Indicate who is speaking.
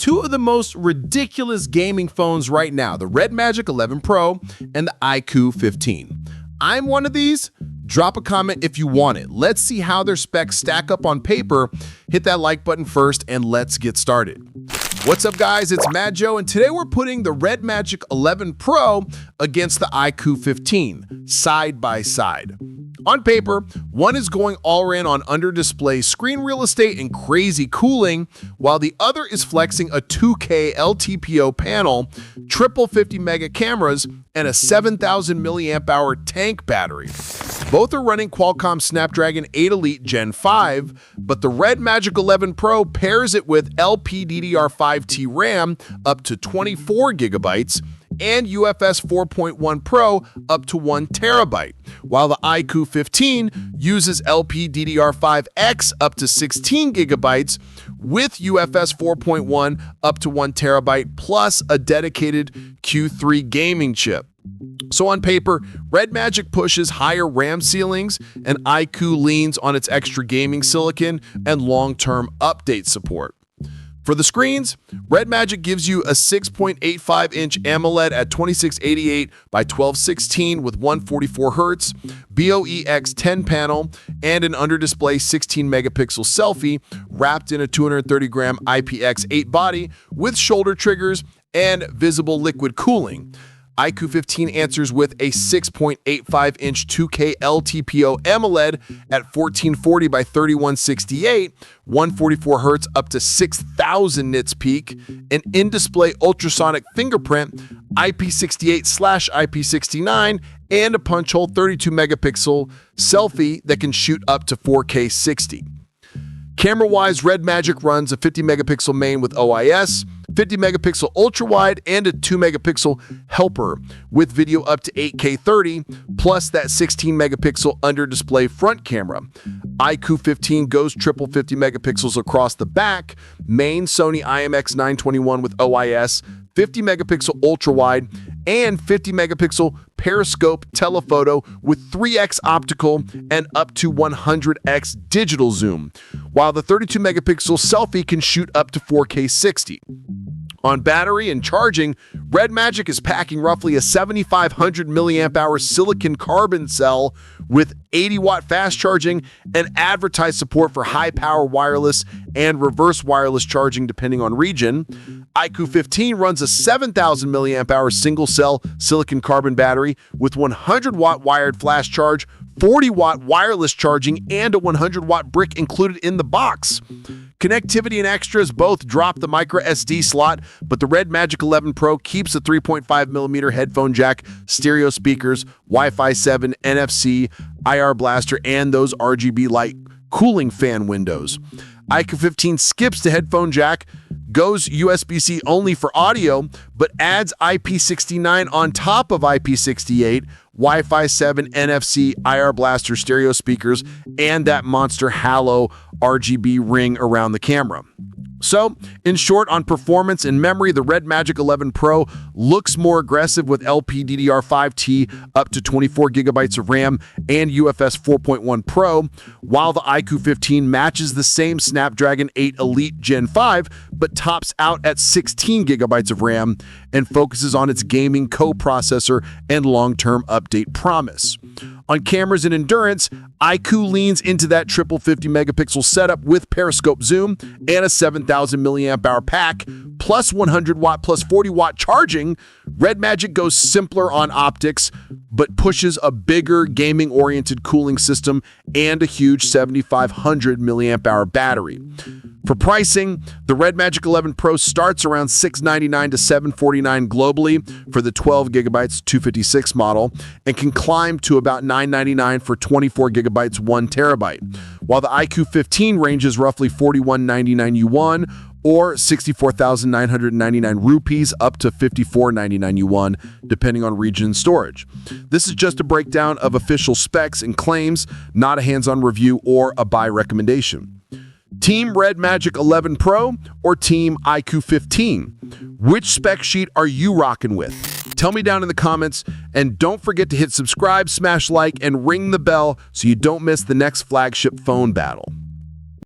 Speaker 1: two of the most ridiculous gaming phones right now, the RedMagic 11 Pro and the iQOO 15. I'm one of these. Drop a comment if you want it. Let's see how their specs stack up on paper. Hit that like button first and let's get started. What's up guys, it's Mad Joe, and today we're putting the RedMagic 11 Pro against the iQOO 15, side by side. On paper, one is going all in on under-display screen real estate and crazy cooling, while the other is flexing a 2K LTPO panel, triple 50 mega cameras, and a 7,000 milliamp hour tank battery. Both are running Qualcomm Snapdragon 8 Elite Gen 5, but the RedMagic 11 Pro pairs it with LPDDR5T RAM up to 24 gigabytes and UFS 4.1 Pro up to 1 terabyte, while the iQOO 15 uses LPDDR5X up to 16 gigabytes with UFS 4.1 up to 1 terabyte plus a dedicated Q3 gaming chip. So on paper, RedMagic pushes higher RAM ceilings and iQOO leans on its extra gaming silicon and long-term update support. For the screens, RedMagic gives you a 6.85-inch AMOLED at 2688 by 1216 with 144 Hz, BOE-X10 panel, and an under-display 16-megapixel selfie wrapped in a 230-gram IPX8 body with shoulder triggers and visible liquid cooling. iQOO 15 answers with a 6.85-inch 2K LTPO AMOLED at 1440 by 3168, 144 Hz up to 6,000 nits peak, an in-display ultrasonic fingerprint, IP68/IP69, and a punch hole 32-megapixel selfie that can shoot up to 4K 60. Camera-wise, RedMagic runs a 50-megapixel main with OIS, 50-megapixel ultra-wide, and a 2-megapixel helper with video up to 8K 30, plus that 16-megapixel under-display front camera. iQOO 15 goes triple 50 megapixels across the back, main Sony IMX921 with OIS, 50-megapixel ultra-wide, and 50-megapixel periscope telephoto with 3x optical and up to 100x digital zoom, while the 32-megapixel selfie can shoot up to 4K 60. On battery and charging, RedMagic is packing roughly a 7,500 milliamp hour silicon carbon cell with 80-watt fast charging and advertised support for high-power wireless and reverse wireless charging depending on region. iQOO 15 runs a 7,000 milliamp hour single-cell silicon carbon battery with 100-watt wired flash charge, 40-watt wireless charging, and a 100-watt brick included in the box. Connectivity and extras both drop the micro SD slot, but the RedMagic 11 Pro keeps a 3.5mm headphone jack, stereo speakers, Wi-Fi 7, NFC, IR blaster, and those RGB light cooling fan windows. iQOO 15 skips the headphone jack, goes USB-C only for audio, but adds IP69 on top of IP68, Wi-Fi 7, NFC, IR blaster, stereo speakers, and that monster halo RGB ring around the camera. So, in short, on performance and memory, the RedMagic 11 Pro looks more aggressive with LPDDR5T up to 24 gigabytes of RAM and UFS 4.1 Pro, while the iQOO 15 matches the same Snapdragon 8 Elite Gen 5, but tops out at 16 gigabytes of RAM and focuses on its gaming co-processor and long-term update promise. On cameras and endurance, iQOO leans into that triple 50 megapixel setup with periscope zoom and a 7,000 milliamp hour pack, plus 100 watt plus 40 watt charging. RedMagic goes simpler on optics, but pushes a bigger gaming oriented cooling system and a huge 7,500 milliamp hour battery. For pricing, the RedMagic 11 Pro starts around $699 to $749 globally for the 12 gigabytes 256 model and can climb to about $999 for 24 gigabytes 1 terabyte, while the iQOO 15 ranges roughly 41.99 yuan or 64,999 rupees up to 54.99 yuan, depending on region and storage. This is just a breakdown of official specs and claims, not a hands-on review or a buy recommendation. Team RedMagic 11 Pro or Team iQOO 15? Which spec sheet are you rocking with? Tell me down in the comments, and don't forget to hit subscribe, smash like, and ring the bell so you don't miss the next flagship phone battle.